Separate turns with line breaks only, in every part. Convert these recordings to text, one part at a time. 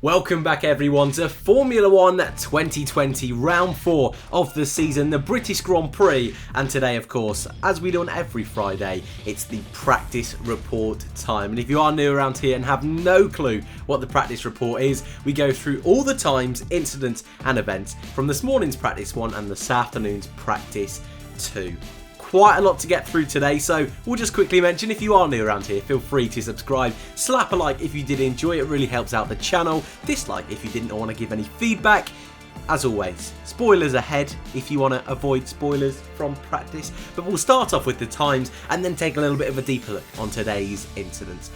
Welcome back everyone to Formula 1 2020 round 4 of the season, the British Grand Prix, and today of course, as we do on every Friday, it's the practice report time. And if you are new around here and have no clue what the practice report is, we go through all the times, incidents and events from this morning's practice 1 and this afternoon's practice 2. Quite a lot to get through today, so we'll just quickly mention, if you are new around here, feel free to subscribe, slap a like if you did enjoy it, really helps out the channel, dislike if you didn't want to give any feedback. As always, spoilers ahead if you want to avoid spoilers from practice, but we'll start off with the times and then take a little bit of a deeper look on today's incidents.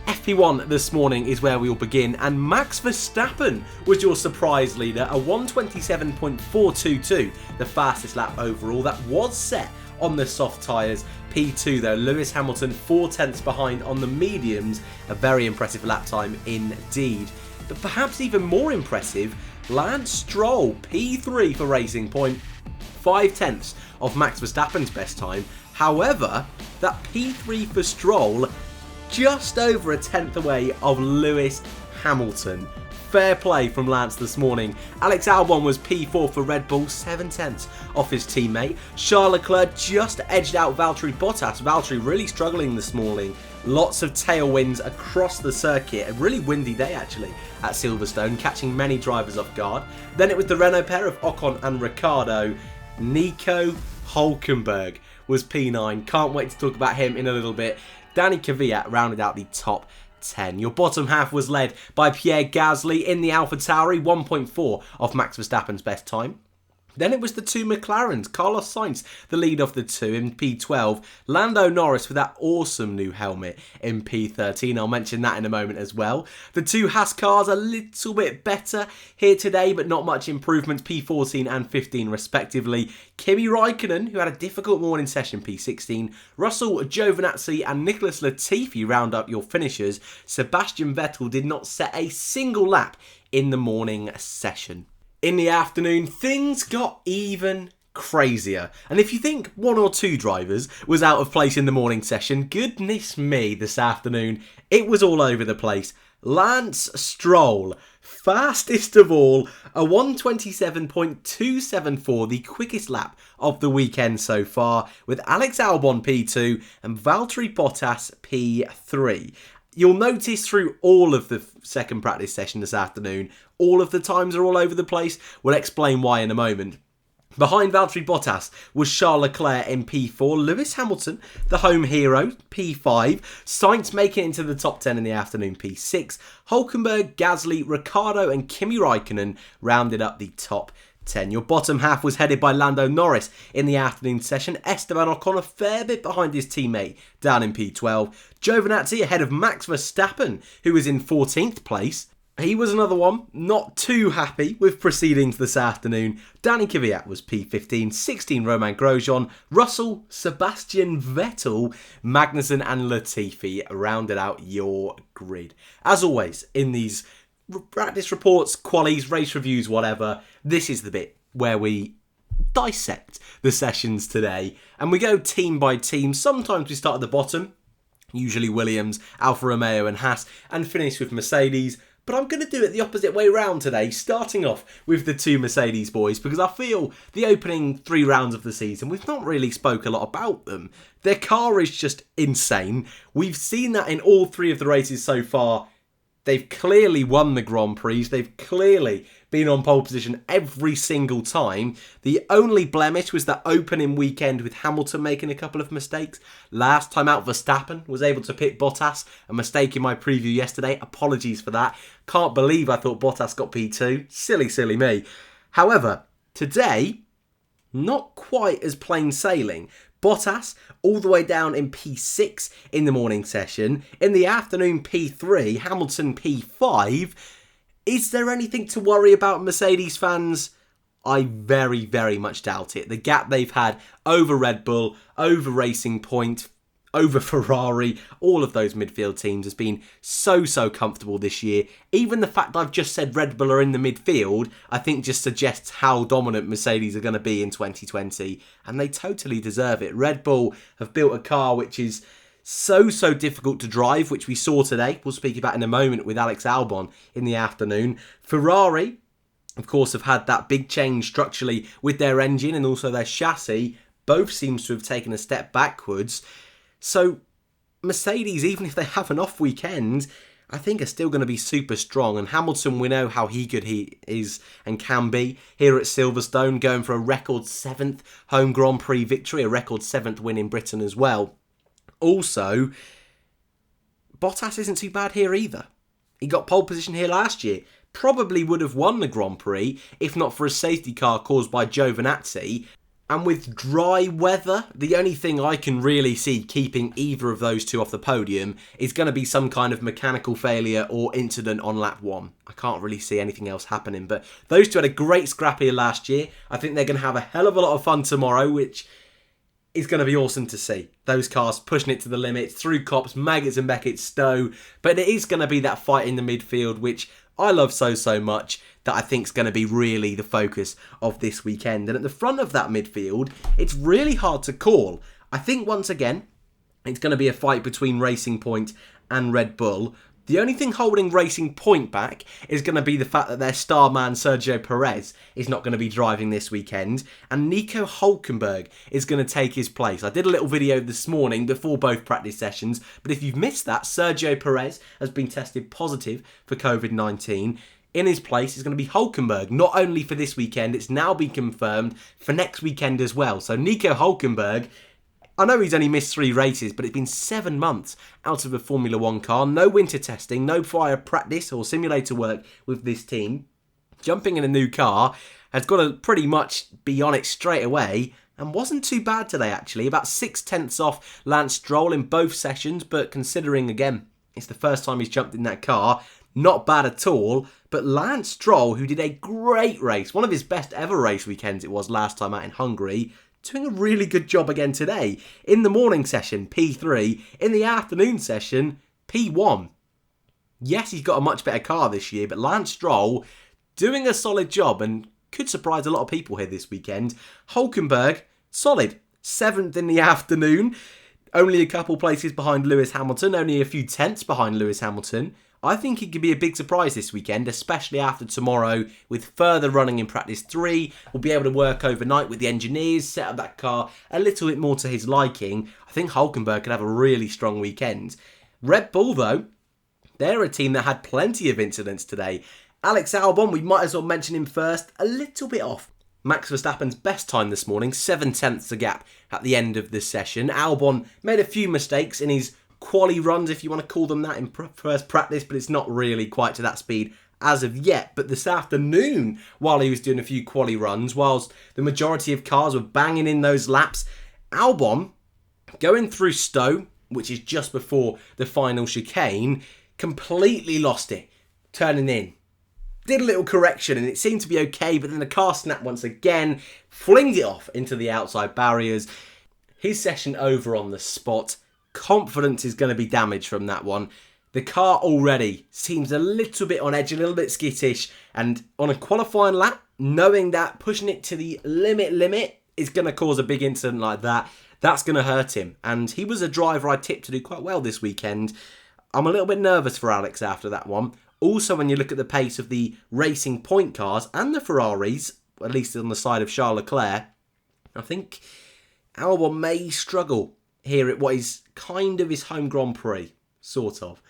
FP1 this morning is where we'll begin, and Max Verstappen was your surprise leader, a 1:27.422, the fastest lap overall. That was set on the soft tyres. P2 though, Lewis Hamilton 4 tenths behind on the mediums, a very impressive lap time indeed. But perhaps even more impressive, Lance Stroll, P3 for Racing Point, 5 tenths of Max Verstappen's best time. However, that P3 for Stroll, just over a tenth away of Lewis Hamilton. Fair play from Lance this morning. Alex Albon was P4 for Red Bull, 7 tenths off his teammate. Charles Leclerc just edged out Valtteri Bottas. Valtteri really struggling this morning. Lots of tailwinds across the circuit. A really windy day actually at Silverstone, catching many drivers off guard. Then it was the Renault pair of Ocon and Ricciardo. Nico Hülkenberg was P9. Can't wait to talk about him in a little bit. Danny Kvyat rounded out the top 10. Your bottom half was led by Pierre Gasly in the AlphaTauri, 1.4 of Max Verstappen's best time. Then it was the two McLarens, Carlos Sainz, the lead of the two in P12, Lando Norris with that awesome new helmet in P13, I'll mention that in a moment as well. The two Haas cars a little bit better here today, but not much improvement, P14 and 15 respectively. Kimi Raikkonen, who had a difficult morning session, P16, Russell, Giovinazzi and Nicholas Latifi round up your finishers. Sebastian Vettel did not set a single lap in the morning session. In the afternoon, things got even crazier. And if you think one or two drivers was out of place in the morning session, goodness me, this afternoon, it was all over the place. Lance Stroll, fastest of all, a 1:27.274, the quickest lap of the weekend so far, with Alex Albon P2 and Valtteri Bottas P3. You'll notice through all of the second practice session this afternoon, all of the times are all over the place. We'll explain why in a moment. Behind Valtteri Bottas was Charles Leclerc in P4, Lewis Hamilton, the home hero, P5, Sainz making it into the top 10 in the afternoon, P6, Hülkenberg, Gasly, Ricciardo and Kimi Raikkonen rounded up the top 10. Your bottom half was headed by Lando Norris in the afternoon session. Esteban Ocon a fair bit behind his teammate down in P12. Giovinazzi ahead of Max Verstappen, who was in 14th place. He was another one not too happy with proceedings this afternoon. Danny Kvyat was P15, 16 Romain Grosjean, Russell, Sebastian Vettel, Magnussen and Latifi rounded out your grid. As always, in these practice reports, qualies, race reviews, whatever, this is the bit where we dissect the sessions today and we go team by team. Sometimes we start at the bottom, usually Williams, Alfa Romeo and Haas, and finish with Mercedes. But I'm going to do it the opposite way round today, starting off with the two Mercedes boys, because I feel the opening 3 rounds of the season, we've not really spoke a lot about them. Their car is just insane. We've seen that in all 3 of the races so far. They've clearly won the Grand Prix. They've clearly been on pole position every single time. The only blemish was that opening weekend with Hamilton making a couple of mistakes. Last time out, Verstappen was able to pit Bottas. A mistake in my preview yesterday. Apologies for that. Can't believe I thought Bottas got P2. Silly, silly me. However, today, not quite as plain sailing. Bottas all the way down in P6 in the morning session. In the afternoon, P3, Hamilton P5. Is there anything to worry about, Mercedes fans? I very, very much doubt it. The gap they've had over Red Bull, over Racing Point, over Ferrari, all of those midfield teams has been so comfortable this year. Even the fact I've just said Red Bull are in the midfield, I think just suggests how dominant Mercedes are going to be in 2020. And they totally deserve it. Red Bull have built a car which is so difficult to drive, which we saw today. We'll speak about in a moment with Alex Albon in the afternoon. Ferrari, of course, have had that big change structurally with their engine and also their chassis. Both seems to have taken a step backwards. So Mercedes, even if they have an off weekend, I think are still going to be super strong. And Hamilton, we know how good he is and can be here at Silverstone, going for a record 7th home Grand Prix victory, a record 7th win in Britain as well. Also, Bottas isn't too bad here either. He got pole position here last year. Probably would have won the Grand Prix if not for a safety car caused by Giovinazzi. And with dry weather, the only thing I can really see keeping either of those two off the podium is going to be some kind of mechanical failure or incident on lap 1. I can't really see anything else happening. But those two had a great scrap here last year. I think they're going to have a hell of a lot of fun tomorrow, which is going to be awesome to see. Those cars pushing it to the limit, through Copse, Maggots and Beckett, Stowe. But it is going to be that fight in the midfield, which I love so much, that I think is going to be really the focus of this weekend. And at the front of that midfield, it's really hard to call. I think once again, it's going to be a fight between Racing Point and Red Bull. The only thing holding Racing Point back is going to be the fact that their star man Sergio Perez is not going to be driving this weekend, and Nico Hülkenberg is going to take his place. I did a little video this morning before both practice sessions, but if you've missed that, Sergio Perez has been tested positive for COVID-19. In his place is going to be Hülkenberg, not only for this weekend, it's now been confirmed for next weekend as well. So Nico Hülkenberg, I know he's only missed 3 races, but it's been 7 months out of a Formula 1 car. No winter testing, no prior practice or simulator work with this team. Jumping in a new car, has got to pretty much be on it straight away, and wasn't too bad today actually. About 6/10 off Lance Stroll in both sessions, but considering again, it's the first time he's jumped in that car, not bad at all. But Lance Stroll, who did a great race, one of his best ever race weekends it was last time out in Hungary, doing a really good job again today. In the morning session, P3. In the afternoon session, P1. Yes, he's got a much better car this year, but Lance Stroll doing a solid job and could surprise a lot of people here this weekend. Hülkenberg, solid. 7th in the afternoon. Only a couple places behind Lewis Hamilton, only a few tenths behind Lewis Hamilton. I think he could be a big surprise this weekend, especially after tomorrow with further running in practice 3. We'll be able to work overnight with the engineers, set up that car a little bit more to his liking. I think Hülkenberg could have a really strong weekend. Red Bull, though, they're a team that had plenty of incidents today. Alex Albon, we might as well mention him first, a little bit off Max Verstappen's best time this morning, 7/10 a gap at the end of this session. Albon made a few mistakes in his quali runs, if you want to call them that, in first practice, but it's not really quite to that speed as of yet. But this afternoon, while he was doing a few quali runs, whilst the majority of cars were banging in those laps, Albon, going through Stowe, which is just before the final chicane, completely lost it, turning in. Did a little correction and it seemed to be okay, but then the car snapped once again, flinged it off into the outside barriers. His session over on the spot. Confidence is going to be damaged from that one. The car already seems a little bit on edge, a little bit skittish, and on a qualifying lap, knowing that pushing it to the limit is going to cause a big incident like that, that's going to hurt him. And he was a driver I tipped to do quite well this weekend. I'm a little bit nervous for Alex after that one. Also, when you look at the pace of the Racing Point cars and the Ferraris, at least on the side of Charles Leclerc, I think Albon may struggle here at what is kind of his home Grand Prix, sort of.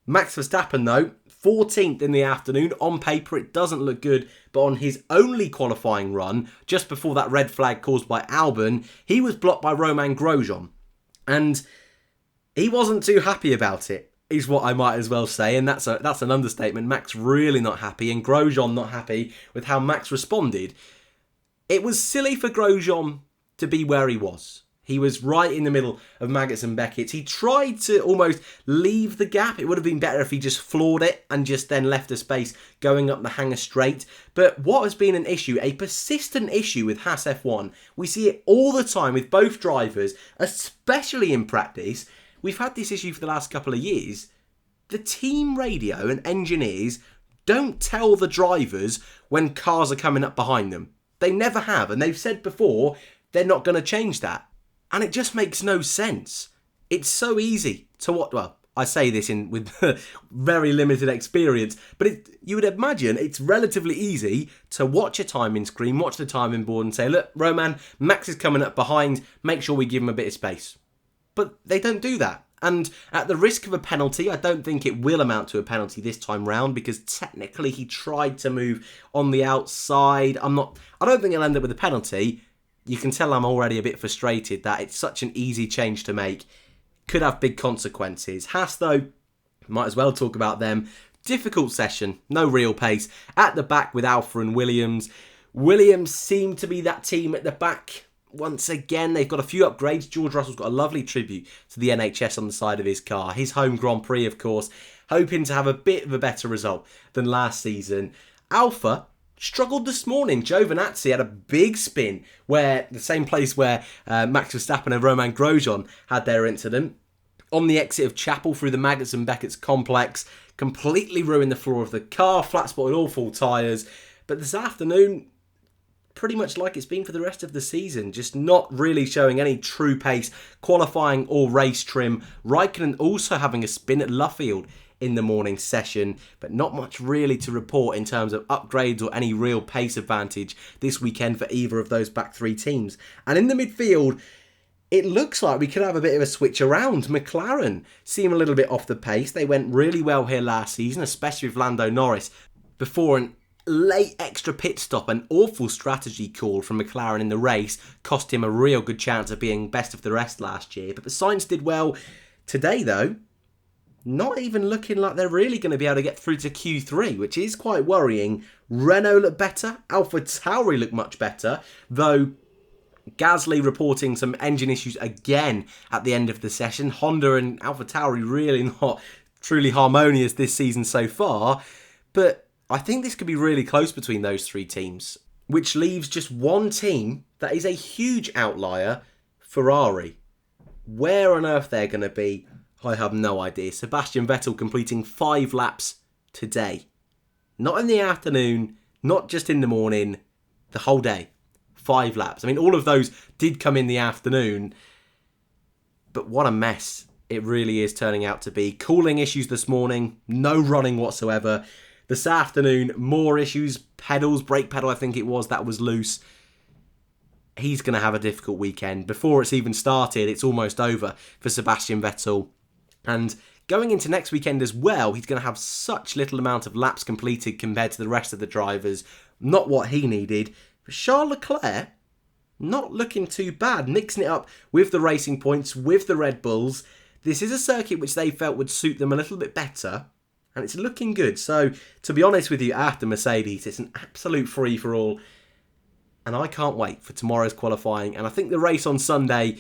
Max Verstappen, though, 14th in the afternoon. On paper, it doesn't look good, but on his only qualifying run, just before that red flag caused by Albon, he was blocked by Romain Grosjean. And he wasn't too happy about it, is what I might as well say, and that's an understatement. Max really not happy, and Grosjean not happy with how Max responded. It was silly for Grosjean to be where he was. He was right in the middle of Maggots and Beckett. He tried to almost leave the gap. It would have been better if he just floored it and just then left a space going up the hanger straight. But what has been an issue, a persistent issue with Haas F1, we see it all the time with both drivers, especially in practice. We've had this issue for the last couple of years. The team radio and engineers don't tell the drivers when cars are coming up behind them. They never have, and they've said before they're not going to change that. And it just makes no sense. It's so easy to watch. Well, I say this with very limited experience, but you would imagine it's relatively easy to watch a timing screen, watch the timing board and say, look, Roman, Max is coming up behind, make sure we give him a bit of space. But they don't do that. And at the risk of a penalty, I don't think it will amount to a penalty this time round, because technically he tried to move on the outside. I don't think he'll end up with a penalty. You can tell I'm already a bit frustrated that it's such an easy change to make. Could have big consequences. Haas, though, might as well talk about them. Difficult session, no real pace. At the back with Alfa and Williams. Williams seem to be that team at the back. Once again, they've got a few upgrades. George Russell's got a lovely tribute to the NHS on the side of his car. His home Grand Prix, of course, hoping to have a bit of a better result than last season. Alfa struggled this morning. Giovinazzi had a big spin, where the same place where Max Verstappen and Romain Grosjean had their incident. On the exit of Chapel through the Magnussen-Beckett's complex, completely ruined the floor of the car, flat spotted all full tyres. But this afternoon, pretty much like it's been for the rest of the season, just not really showing any true pace, qualifying or race trim. Raikkonen also having a spin at Luffield in the morning session, but not much really to report in terms of upgrades or any real pace advantage this weekend for either of those back three teams. And in the midfield, it looks like we could have a bit of a switch around. McLaren seem a little bit off the pace. They went really well here last season, especially with Lando Norris, before an late extra pit stop. An awful strategy call from McLaren in the race cost him a real good chance of being best of the rest last year. But the Sainz did well today, though. Not even looking like they're really going to be able to get through to Q3, which is quite worrying. Renault looked better. AlphaTauri looked much better, though Gasly reporting some engine issues again at the end of the session. Honda and AlphaTauri really not truly harmonious this season so far, but I think this could be really close between those three teams, which leaves just one team that is a huge outlier, Ferrari. Where on earth they're going to be, I have no idea. Sebastian Vettel completing 5 laps today. Not in the afternoon, not just in the morning, the whole day. 5 laps. I mean, all of those did come in the afternoon, but what a mess it really is turning out to be. Cooling issues this morning, no running whatsoever. This afternoon, more issues. Pedals, brake pedal I think it was, that was loose. He's going to have a difficult weekend. Before it's even started, it's almost over for Sebastian Vettel. And going into next weekend as well, he's going to have such little amount of laps completed compared to the rest of the drivers. Not what he needed. But Charles Leclerc, not looking too bad. Mixing it up with the racing points, with the Red Bulls. This is a circuit which they felt would suit them a little bit better. And it's looking good. So, to be honest with you, after Mercedes, it's an absolute free-for-all. And I can't wait for tomorrow's qualifying. And I think the race on Sunday,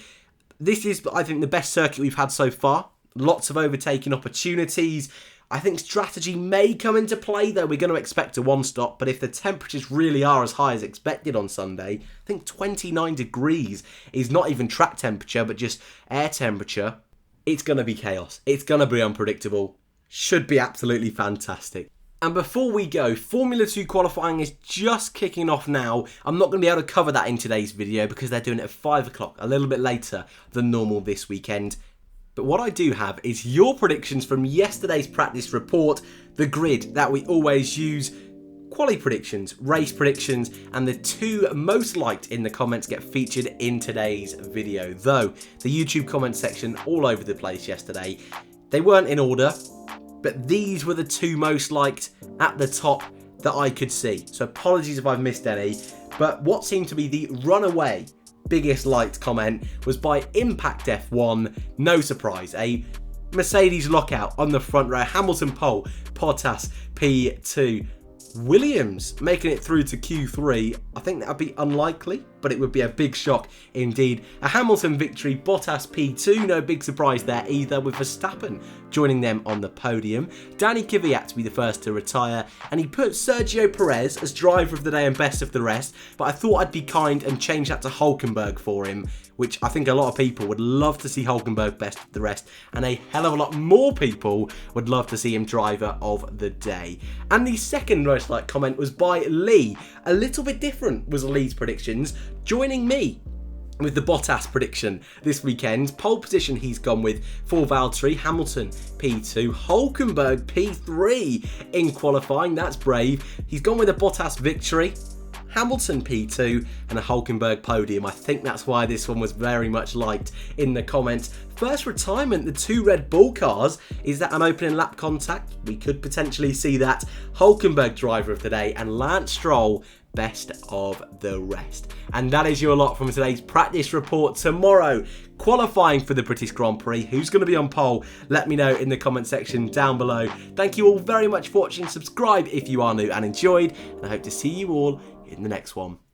this is, I think, the best circuit we've had so far. Lots of overtaking opportunities. I think strategy may come into play, though. We're going to expect a one-stop. But if the temperatures really are as high as expected on Sunday, I think 29 degrees is not even track temperature, but just air temperature. It's going to be chaos. It's going to be unpredictable. Should be absolutely fantastic. And before we go, Formula 2 qualifying is just kicking off now. I'm not going to be able to cover that in today's video because they're doing it at 5 o'clock, a little bit later than normal this weekend. But what I do have is your predictions from yesterday's practice report, the grid that we always use, quali predictions, race predictions, and the 2 most liked in the comments get featured in today's video. Though, the YouTube comment section all over the place yesterday. They weren't in order, but these were the 2 most liked at the top that I could see. So apologies if I've missed any, but what seemed to be the runaway biggest liked comment was by Impact F1. No surprise, a Mercedes lockout on the front row. Hamilton pole, Bottas P2. Williams making it through to Q3. I think that would be unlikely, but it would be a big shock indeed. A Hamilton victory, Bottas P2. No big surprise there either, with Verstappen joining them on the podium. Danny Kvyat to be the first to retire, and he put Sergio Perez as driver of the day and best of the rest, but I thought I'd be kind and change that to Hulkenberg for him, which I think a lot of people would love to see Hulkenberg best of the rest, and a hell of a lot more people would love to see him driver of the day. And the second most liked comment was by Lee. A little bit different was Lee's predictions, joining me with the Bottas prediction this weekend. Pole position he's gone with for Valtteri, Hamilton P2, Hülkenberg P3 in qualifying. That's brave. He's gone with a Bottas victory, Hamilton P2 and a Hülkenberg podium. I think that's why this one was very much liked in the comments. First retirement, the 2 Red Bull cars. Is that an opening lap contact? We could potentially see that. Hülkenberg driver of the day and Lance Stroll best of the rest. And that is your lot from today's practice report. Tomorrow, qualifying for the British Grand Prix. Who's going to be on pole? Let me know in the comment section down below. Thank you all very much for watching. Subscribe if you are new and enjoyed. And I hope to see you all in the next one.